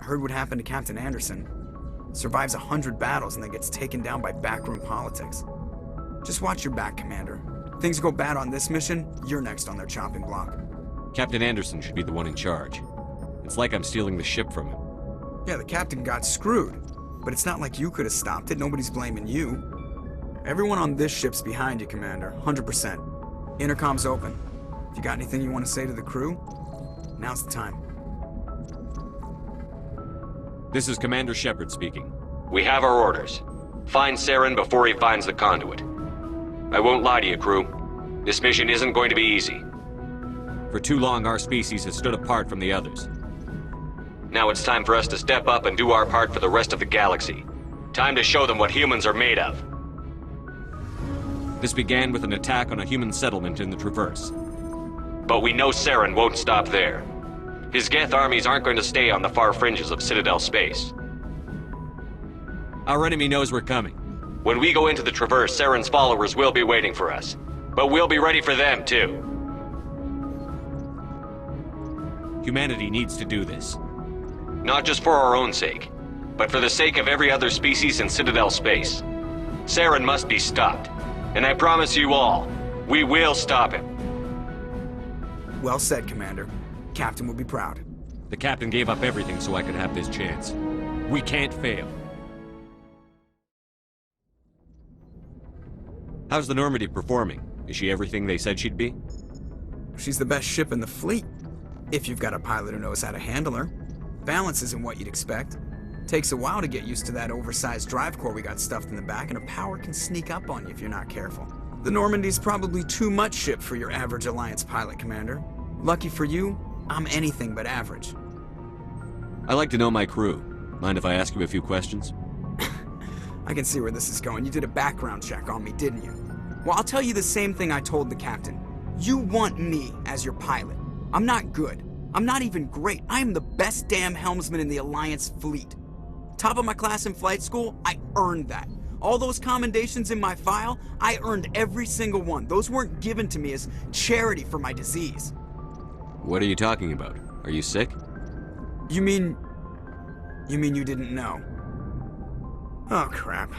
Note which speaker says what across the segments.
Speaker 1: I heard what happened to Captain Anderson. Survives 100 battles and then gets taken down by backroom politics. Just watch your back, Commander. Things go bad on this mission, you're next on their chopping block.
Speaker 2: Captain Anderson should be the one in charge. It's like I'm stealing the ship from him.
Speaker 1: Yeah, the captain got screwed. But it's not like you could have stopped it. Nobody's blaming you. Everyone on this ship's behind you, Commander. 100%. Intercom's open. If you got anything you want to say to the crew, now's the time.
Speaker 2: This is Commander Shepard speaking.
Speaker 3: We have our orders. Find Saren before he finds the conduit. I won't lie to you, crew. This mission isn't going to be easy.
Speaker 2: For too long, our species has stood apart from the others.
Speaker 3: Now it's time for us to step up and do our part for the rest of the galaxy. Time to show them what humans are made of.
Speaker 2: This began with an attack on a human settlement in the Traverse.
Speaker 3: But we know Saren won't stop there. His Geth armies aren't going to stay on the far fringes of Citadel space.
Speaker 2: Our enemy knows we're coming.
Speaker 3: When we go into the Traverse, Saren's followers will be waiting for us. But we'll be ready for them, too.
Speaker 2: Humanity needs to do this.
Speaker 3: Not just for our own sake, but for the sake of every other species in Citadel space. Saren must be stopped. And I promise you all, we will stop him.
Speaker 1: Well said, Commander. Captain will be proud.
Speaker 2: The captain gave up everything so I could have this chance. We can't fail. How's the Normandy performing? Is she everything they said she'd be?
Speaker 1: She's the best ship in the fleet. If you've got a pilot who knows how to handle her. Balance isn't what you'd expect. Takes a while to get used to that oversized drive core we got stuffed in the back, and a power can sneak up on you if you're not careful. The Normandy's probably too much ship for your average Alliance pilot, Commander. Lucky for you, I'm anything but average.
Speaker 2: I like to know my crew. Mind if I ask you a few questions?
Speaker 1: I can see where this is going. You did a background check on me, didn't you? Well, I'll tell you the same thing I told the captain. You want me as your pilot. I'm not good. I'm not even great. I am the best damn helmsman in the Alliance fleet. Top of my class in flight school, I earned that. All those commendations in my file, I earned every single one. Those weren't given to me as charity for my disease.
Speaker 2: What are you talking about? Are you sick?
Speaker 1: You mean you didn't know? Oh, crap.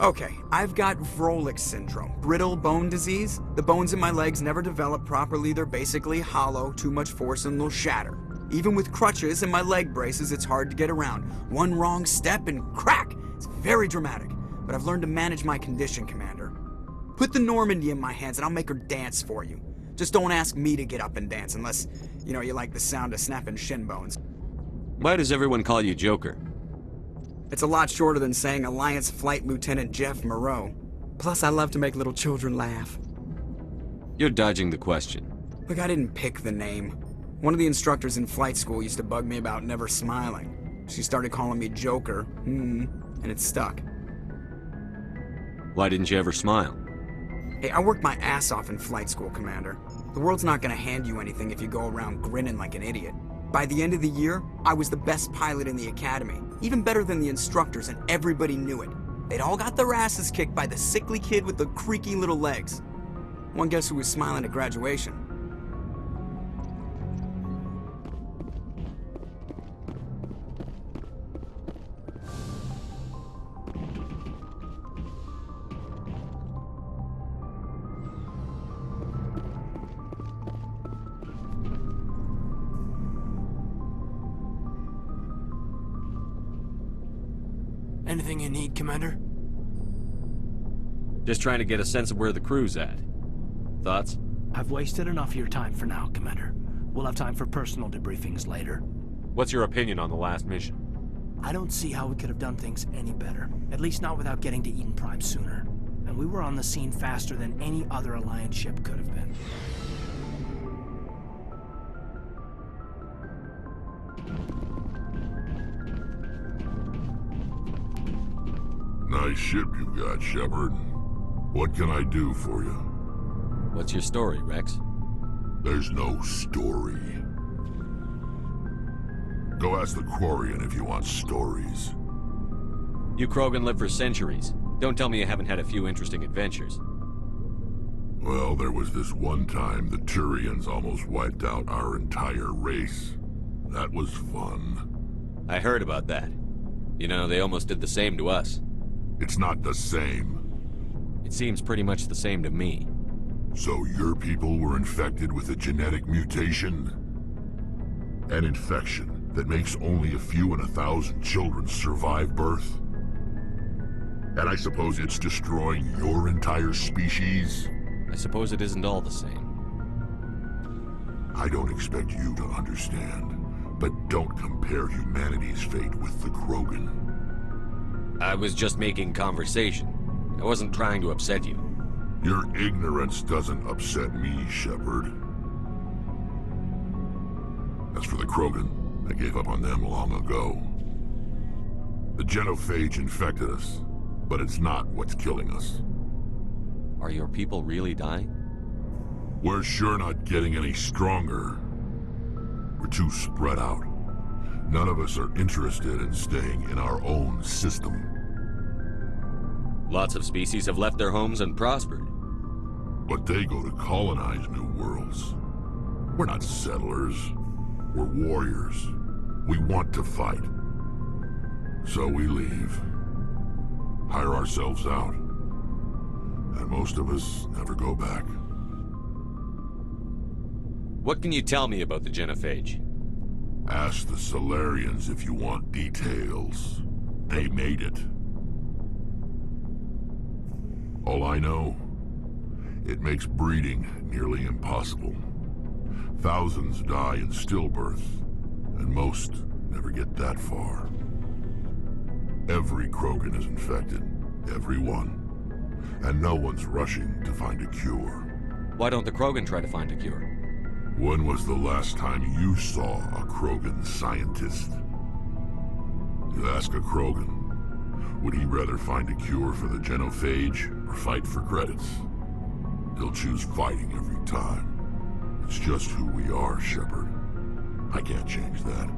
Speaker 1: Okay, I've got Vrolik syndrome, brittle bone disease. The bones in my legs never develop properly. They're basically hollow, too much force and they'll shatter. Even with crutches and my leg braces, it's hard to get around. One wrong step and crack! It's very dramatic, but I've learned to manage my condition, Commander. Put the Normandy in my hands and I'll make her dance for you. Just don't ask me to get up and dance unless, you like the sound of snapping shin bones.
Speaker 2: Why does everyone call you Joker?
Speaker 1: It's a lot shorter than saying Alliance Flight Lieutenant Jeff Moreau. Plus, I love to make little children laugh.
Speaker 2: You're dodging the question.
Speaker 1: Look, I didn't pick the name. One of the instructors in flight school used to bug me about never smiling. She started calling me Joker, and it stuck.
Speaker 2: Why didn't you ever smile?
Speaker 1: Hey, I worked my ass off in flight school, Commander. The world's not gonna hand you anything if you go around grinning like an idiot. By the end of the year, I was the best pilot in the academy, even better than the instructors, and everybody knew it. They'd all got their asses kicked by the sickly kid with the creaky little legs. One guess who was smiling at graduation?
Speaker 4: Anything you need, Commander?
Speaker 2: Just trying to get a sense of where the crew's at. Thoughts?
Speaker 4: I've wasted enough of your time for now, Commander. We'll have time for personal debriefings later.
Speaker 2: What's your opinion on the last mission?
Speaker 4: I don't see how we could have done things any better. At least not without getting to Eden Prime sooner. And we were on the scene faster than any other Alliance ship could have been.
Speaker 5: Nice ship you got, Shepard. What can I do for you?
Speaker 2: What's your story, Rex?
Speaker 5: There's no story. Go ask the Quarian if you want stories.
Speaker 2: You Krogan lived for centuries. Don't tell me you haven't had a few interesting adventures.
Speaker 5: Well, there was this one time the Turians almost wiped out our entire race. That was fun.
Speaker 2: I heard about that. You know, they almost did the same to us.
Speaker 5: It's not the same.
Speaker 2: It seems pretty much the same to me.
Speaker 5: So your people were infected with a genetic mutation? An infection that makes only a few in 1,000 children survive birth? And I suppose it's destroying your entire species?
Speaker 2: I suppose it isn't all the same.
Speaker 5: I don't expect you to understand, but don't compare humanity's fate with the Krogan.
Speaker 2: I was just making conversation. I wasn't trying to upset you.
Speaker 5: Your ignorance doesn't upset me, Shepard. As for the Krogan, I gave up on them long ago. The genophage infected us, but it's not what's killing us.
Speaker 2: Are your people really dying?
Speaker 5: We're sure not getting any stronger. We're too spread out. None of us are interested in staying in our own system.
Speaker 2: Lots of species have left their homes and prospered.
Speaker 5: But they go to colonize new worlds. We're not settlers. We're warriors. We want to fight. So we leave. Hire ourselves out. And most of us never go back.
Speaker 2: What can you tell me about the genophage?
Speaker 5: Ask the Solarians if you want details. They made it. All I know, it makes breeding nearly impossible. Thousands die in stillbirth, and most never get that far. Every Krogan is infected. Every one. And no one's rushing to find a cure.
Speaker 2: Why don't the Krogan try to find a cure?
Speaker 5: When was the last time you saw a Krogan scientist? You ask a Krogan, would he rather find a cure for the genophage or fight for credits? He'll choose fighting every time. It's just who we are, Shepard. I can't change that.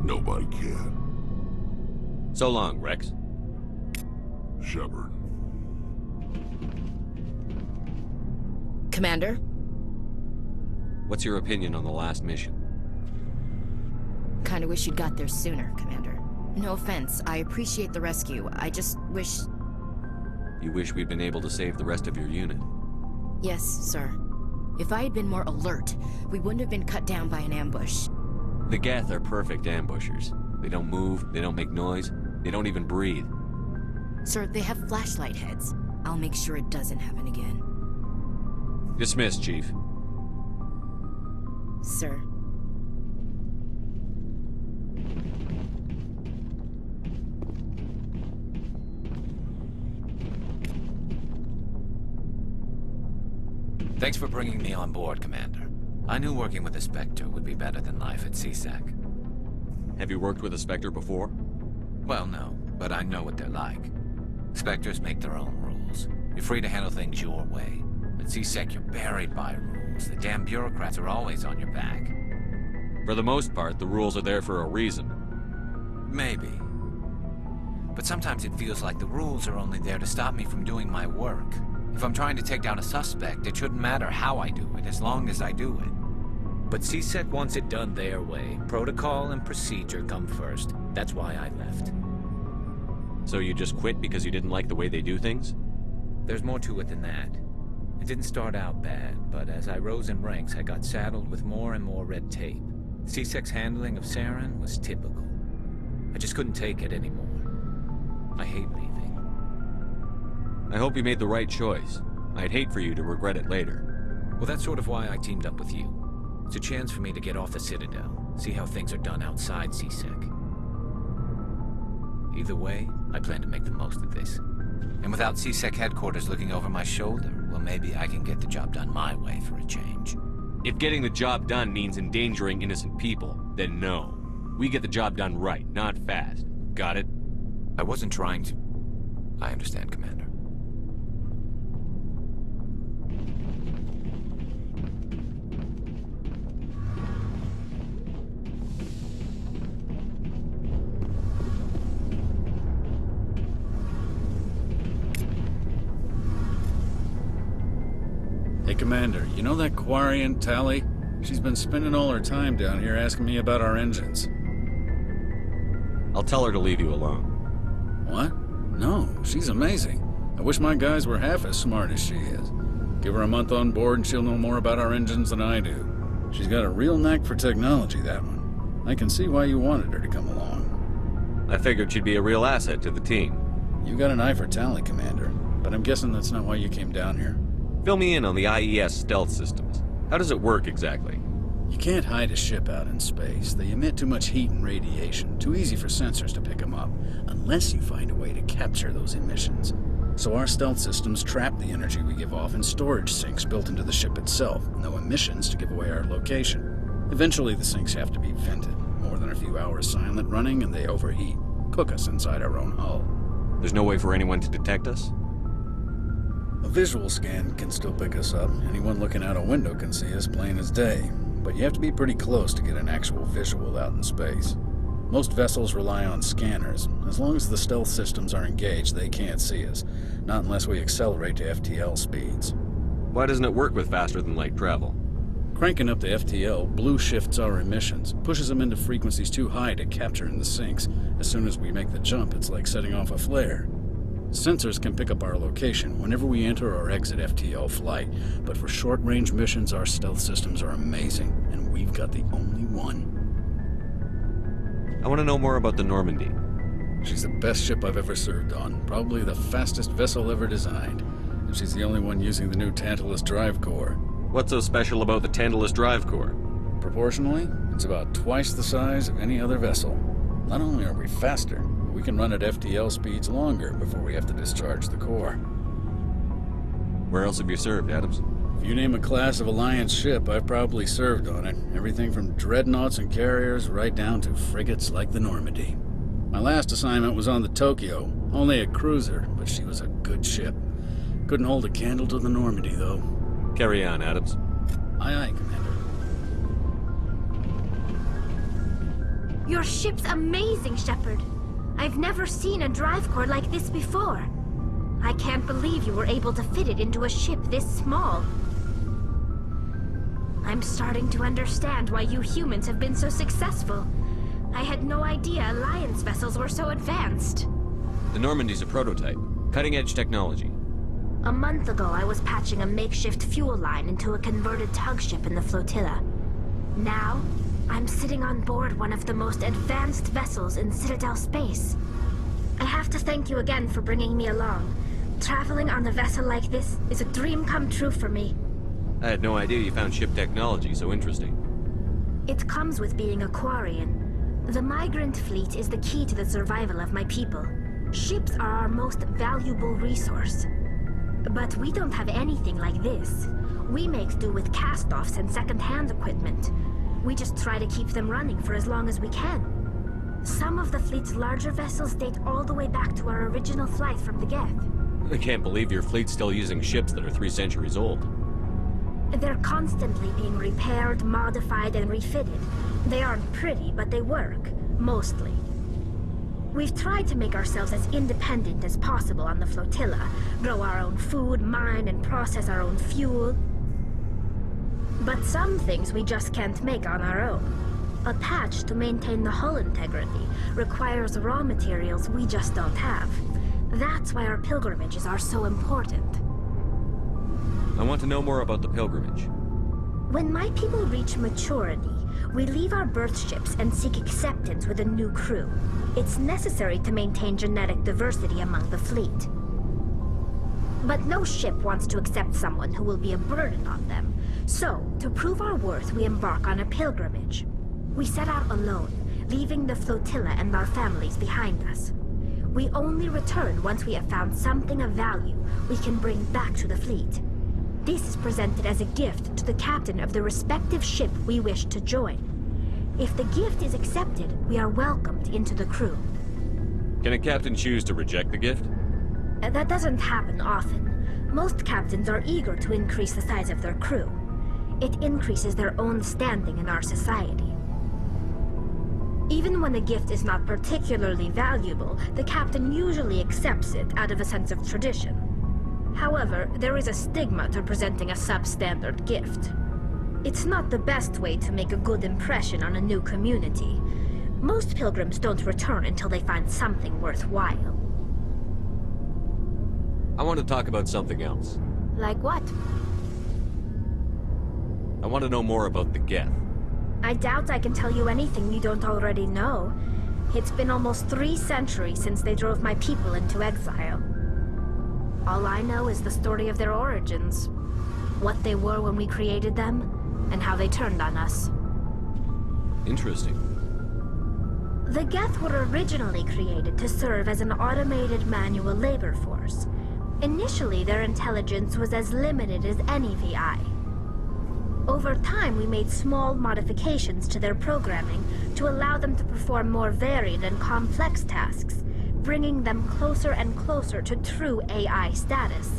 Speaker 5: Nobody can.
Speaker 2: So long, Rex.
Speaker 5: Shepard.
Speaker 6: Commander?
Speaker 2: What's your opinion on the last mission?
Speaker 6: Kinda wish you'd got there sooner, Commander. No offense, I appreciate the rescue. I just wish...
Speaker 2: You wish we'd been able to save the rest of your unit?
Speaker 6: Yes, sir. If I had been more alert, we wouldn't have been cut down by an ambush.
Speaker 2: The Geth are perfect ambushers. They don't move, they don't make noise, they don't even breathe.
Speaker 6: Sir, they have flashlight heads. I'll make sure it doesn't happen again.
Speaker 2: Dismissed, Chief.
Speaker 6: Sir.
Speaker 7: Thanks for bringing me on board, Commander. I knew working with a Spectre would be better than life at CSEC.
Speaker 2: Have you worked with a Spectre before?
Speaker 7: Well, no, but I know what they're like. Spectres make their own rules. You're free to handle things your way. At CSEC, you're buried by rules. The damn bureaucrats are always on your back.
Speaker 2: For the most part, the rules are there for a reason.
Speaker 7: Maybe. But sometimes it feels like the rules are only there to stop me from doing my work. If I'm trying to take down a suspect, it shouldn't matter how I do it, as long as I do it.
Speaker 8: But CSEC wants it done their way. Protocol and procedure come first. That's why I left.
Speaker 2: So you just quit because you didn't like the way they do things?
Speaker 8: There's more to it than that. It didn't start out bad, but as I rose in ranks, I got saddled with more and more red tape. CSEC's handling of Saren was typical. I just couldn't take it anymore. I hate leaving.
Speaker 2: I hope you made the right choice. I'd hate for you to regret it later.
Speaker 8: Well, that's sort of why I teamed up with you. It's a chance for me to get off the Citadel, see how things are done outside CSEC. Either way, I plan to make the most of this.
Speaker 7: And without CSEC headquarters looking over my shoulder, well, maybe I can get the job done my way for a change.
Speaker 2: If getting the job done means endangering innocent people, then no. We get the job done right, not fast. Got it?
Speaker 7: I wasn't trying to... I understand, Commander.
Speaker 9: Hey, Commander, you know that Quarian, Tally? She's been spending all her time down here asking me about our engines.
Speaker 2: I'll tell her to leave you alone.
Speaker 9: What? No, she's amazing. I wish my guys were half as smart as she is. Give her a month on board and she'll know more about our engines than I do. She's got a real knack for technology, that one. I can see why you wanted her to come along.
Speaker 2: I figured she'd be a real asset to the team.
Speaker 9: You got an eye for talent, Commander, but I'm guessing that's not why you came down here.
Speaker 2: Fill me in on the IES stealth systems. How does it work exactly?
Speaker 9: You can't hide a ship out in space. They emit too much heat and radiation. Too easy for sensors to pick them up, unless you find a way to capture those emissions. So our stealth systems trap the energy we give off in storage sinks built into the ship itself. No emissions to give away our location. Eventually the sinks have to be vented. More than a few hours silent running and they overheat. Cook us inside our own hull.
Speaker 2: There's no way for anyone to detect us?
Speaker 9: A visual scan can still pick us up. Anyone looking out a window can see us plain as day. But you have to be pretty close to get an actual visual out in space. Most vessels rely on scanners. As long as the stealth systems are engaged, they can't see us. Not unless we accelerate to FTL speeds.
Speaker 2: Why doesn't it work with faster-than-light travel?
Speaker 9: Cranking up to FTL blue shifts our emissions, pushes them into frequencies too high to capture in the sinks. As soon as we make the jump, it's like setting off a flare. Sensors can pick up our location whenever we enter or exit FTL flight, but for short-range missions, our stealth systems are amazing, and we've got the only one.
Speaker 2: I want to know more about the Normandy.
Speaker 9: She's the best ship I've ever served on, probably the fastest vessel ever designed, and she's the only one using the new Tantalus drive core.
Speaker 2: What's so special about the Tantalus drive core?
Speaker 9: Proportionally, it's about twice the size of any other vessel. Not only are we faster, we can run at FTL speeds longer before we have to discharge the core.
Speaker 2: Where else have you served, Adams?
Speaker 9: If you name a class of Alliance ship, I've probably served on it. Everything from dreadnoughts and carriers right down to frigates like the Normandy. My last assignment was on the Tokyo, only a cruiser, but she was a good ship. Couldn't hold a candle to the Normandy, though.
Speaker 2: Carry on, Adams.
Speaker 9: Aye, aye, Commander.
Speaker 10: Your ship's amazing, Shepard. I've never seen a drive core like this before. I can't believe you were able to fit it into a ship this small. I'm starting to understand why you humans have been so successful. I had no idea Alliance vessels were so advanced.
Speaker 2: The Normandy's a prototype. Cutting-edge technology.
Speaker 10: A month ago, I was patching a makeshift fuel line into a converted tug ship in the flotilla. Now, I'm sitting on board one of the most advanced vessels in Citadel space. I have to thank you again for bringing me along. Traveling on a vessel like this is a dream come true for me.
Speaker 2: I had no idea you found ship technology so interesting.
Speaker 10: It comes with being a Quarian. The migrant fleet is the key to the survival of my people. Ships are our most valuable resource. But we don't have anything like this. We make do with cast-offs and second-hand equipment. We just try to keep them running for as long as we can. Some of the fleet's larger vessels date all the way back to our original flight from the Geth.
Speaker 2: I can't believe your fleet's still using ships that are 3 centuries old.
Speaker 10: They're constantly being repaired, modified, and refitted. They aren't pretty, but they work. Mostly. We've tried to make ourselves as independent as possible on the flotilla. Grow our own food, mine, and process our own fuel. But some things we just can't make on our own. A patch to maintain the hull integrity requires raw materials we just don't have. That's why our pilgrimages are so important.
Speaker 2: I want to know more about the pilgrimage.
Speaker 10: When my people reach maturity, we leave our birth ships and seek acceptance with a new crew. It's necessary to maintain genetic diversity among the fleet. But no ship wants to accept someone who will be a burden on them. So, to prove our worth, we embark on a pilgrimage. We set out alone, leaving the flotilla and our families behind us. We only return once we have found something of value we can bring back to the fleet. This is presented as a gift to the captain of the respective ship we wish to join. If the gift is accepted, we are welcomed into the crew.
Speaker 2: Can a captain choose to reject the gift?
Speaker 10: That doesn't happen often. Most captains are eager to increase the size of their crew. It increases their own standing in our society. Even when the gift is not particularly valuable, the captain usually accepts it out of a sense of tradition. However, there is a stigma to presenting a substandard gift. It's not the best way to make a good impression on a new community. Most pilgrims don't return until they find something worthwhile.
Speaker 2: I want to talk about something else.
Speaker 10: Like what?
Speaker 2: I want to know more about the Geth.
Speaker 10: I doubt I can tell you anything you don't already know. It's been almost 3 centuries since they drove my people into exile. All I know is the story of their origins. What they were when we created them, and how they turned on us.
Speaker 2: Interesting.
Speaker 10: The Geth were originally created to serve as an automated manual labor force. Initially, their intelligence was as limited as any VI. Over time, we made small modifications to their programming to allow them to perform more varied and complex tasks, bringing them closer and closer to true AI status.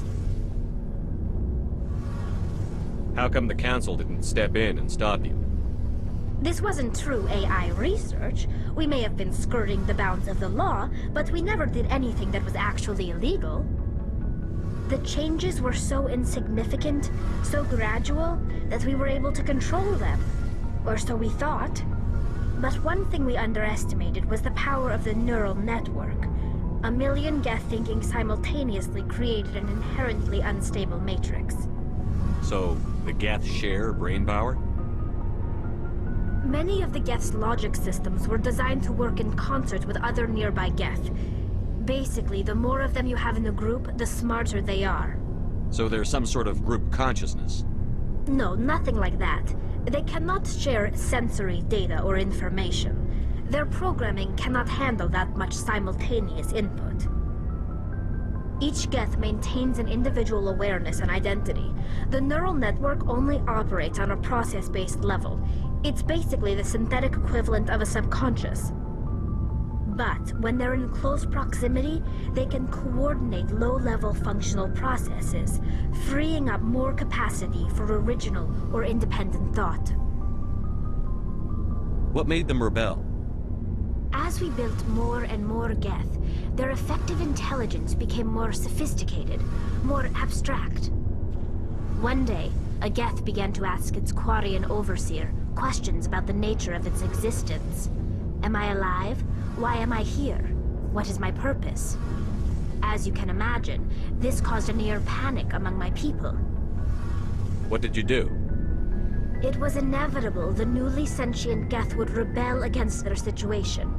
Speaker 2: How come the Council didn't step in and stop you?
Speaker 10: This wasn't true AI research. We may have been skirting the bounds of the law, but we never did anything that was actually illegal. The changes were so insignificant, so gradual, that we were able to control them. Or so we thought. But one thing we underestimated was the power of the neural network. A million Geth thinking simultaneously created an inherently unstable matrix.
Speaker 2: So, the Geth share brain power?
Speaker 10: Many of the Geth's logic systems were designed to work in concert with other nearby Geth. Basically, the more of them you have in a group, the smarter they are.
Speaker 2: So there's some sort of group consciousness?
Speaker 10: No, nothing like that. They cannot share sensory data or information. Their programming cannot handle that much simultaneous input. Each Geth maintains an individual awareness and identity. The neural network only operates on a process-based level. It's basically the synthetic equivalent of a subconscious. But when they're in close proximity, they can coordinate low-level functional processes, freeing up more capacity for original or independent thought.
Speaker 2: What made them rebel?
Speaker 10: As we built more and more Geth, their effective intelligence became more sophisticated, more abstract. One day, a Geth began to ask its Quarian overseer questions about the nature of its existence. Am I alive? Why am I here? What is my purpose? As you can imagine, this caused a near panic among my people.
Speaker 2: What did you do?
Speaker 10: It was inevitable the newly sentient Geth would rebel against their situation.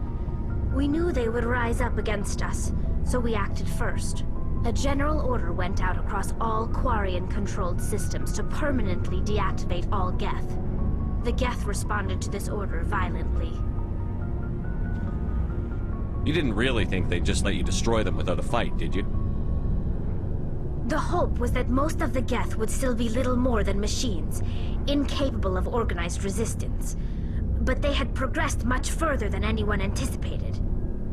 Speaker 10: We knew they would rise up against us, so we acted first. A general order went out across all Quarian-controlled systems to permanently deactivate all Geth. The Geth responded to this order violently.
Speaker 2: You didn't really think they'd just let you destroy them without a fight, did you?
Speaker 10: The hope was that most of the Geth would still be little more than machines, incapable of organized resistance. But they had progressed much further than anyone anticipated.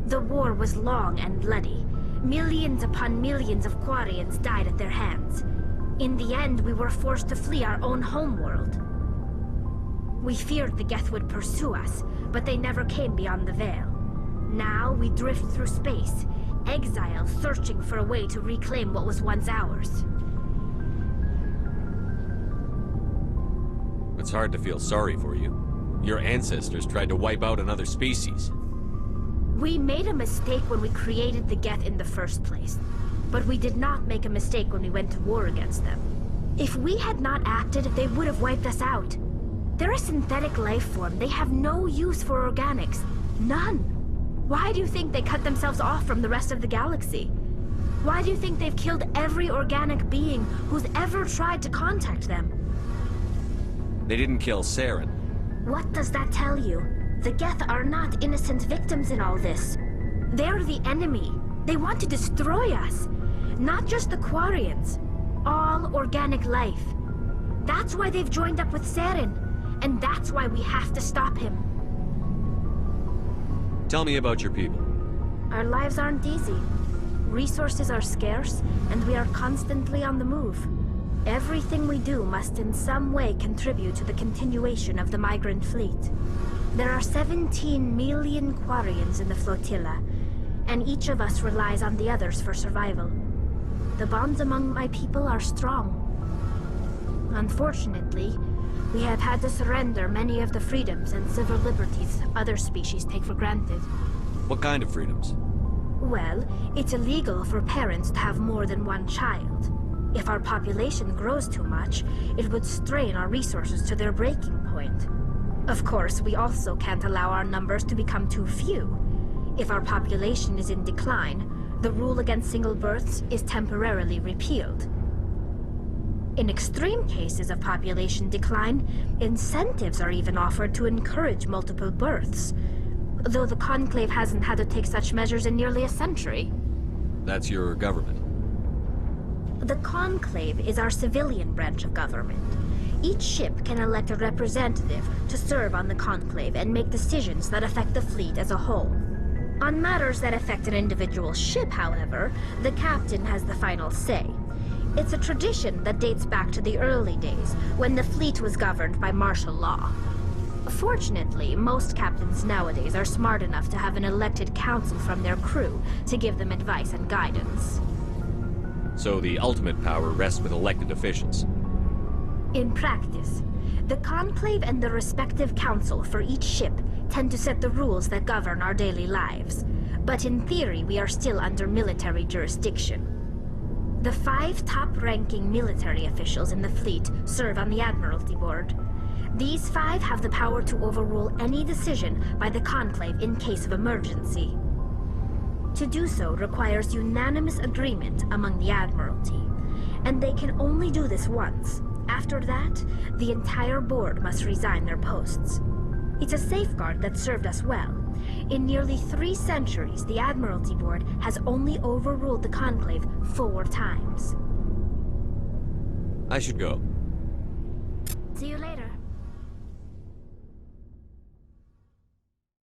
Speaker 10: The war was long and bloody. Millions upon millions of Quarians died at their hands. In the end, we were forced to flee our own homeworld. We feared the Geth would pursue us, but they never came beyond the Veil. Now we drift through space, exile, searching for a way to reclaim what was once ours.
Speaker 2: It's hard to feel sorry for you. Your ancestors tried to wipe out another species.
Speaker 10: We made a mistake when we created the Geth in the first place, but we did not make a mistake when we went to war against them. If we had not acted, they would have wiped us out. They're a synthetic life form. They have no use for organics. None. Why do you think they cut themselves off from the rest of the galaxy? Why do you think they've killed every organic being who's ever tried to contact them?
Speaker 2: They didn't kill Saren.
Speaker 10: What does that tell you? The Geth are not innocent victims in all this. They're the enemy. They want to destroy us. Not just the Quarians. All organic life. That's why they've joined up with Saren. And that's why we have to stop him.
Speaker 2: Tell me about your people.
Speaker 10: Our lives aren't easy. Resources are scarce, and we are constantly on the move. Everything we do must in some way contribute to the continuation of the migrant fleet. There are 17 million Quarians in the flotilla, and each of us relies on the others for survival. The bonds among my people are strong. Unfortunately, We have had to surrender many of the freedoms and civil liberties other species take for granted.
Speaker 2: What kind of freedoms?
Speaker 10: Well, it's illegal for parents to have more than one child. If our population grows too much, it would strain our resources to their breaking point. Of course, we also can't allow our numbers to become too few. If our population is in decline, the rule against single births is temporarily repealed. In extreme cases of population decline, incentives are even offered to encourage multiple births, though the Conclave hasn't had to take such measures in nearly a century.
Speaker 2: That's your government.
Speaker 10: The Conclave is our civilian branch of government. Each ship can elect a representative to serve on the Conclave and make decisions that affect the fleet as a whole. On matters that affect an individual ship, however, the captain has the final say. It's a tradition that dates back to the early days, when the fleet was governed by martial law. Fortunately, most captains nowadays are smart enough to have an elected council from their crew to give them advice and guidance.
Speaker 2: So the ultimate power rests with elected officials.
Speaker 10: In practice, the Conclave and the respective council for each ship tend to set the rules that govern our daily lives. But in theory, we are still under military jurisdiction. The 5 top-ranking military officials in the fleet serve on the Admiralty Board. These 5 have the power to overrule any decision by the Conclave in case of emergency. To do so requires unanimous agreement among the Admiralty, and they can only do this once. After that, the entire board must resign their posts. It's a safeguard that served us well. In nearly 3 centuries, the Admiralty Board has only overruled the Conclave 4 times.
Speaker 2: I should go.
Speaker 10: See you later.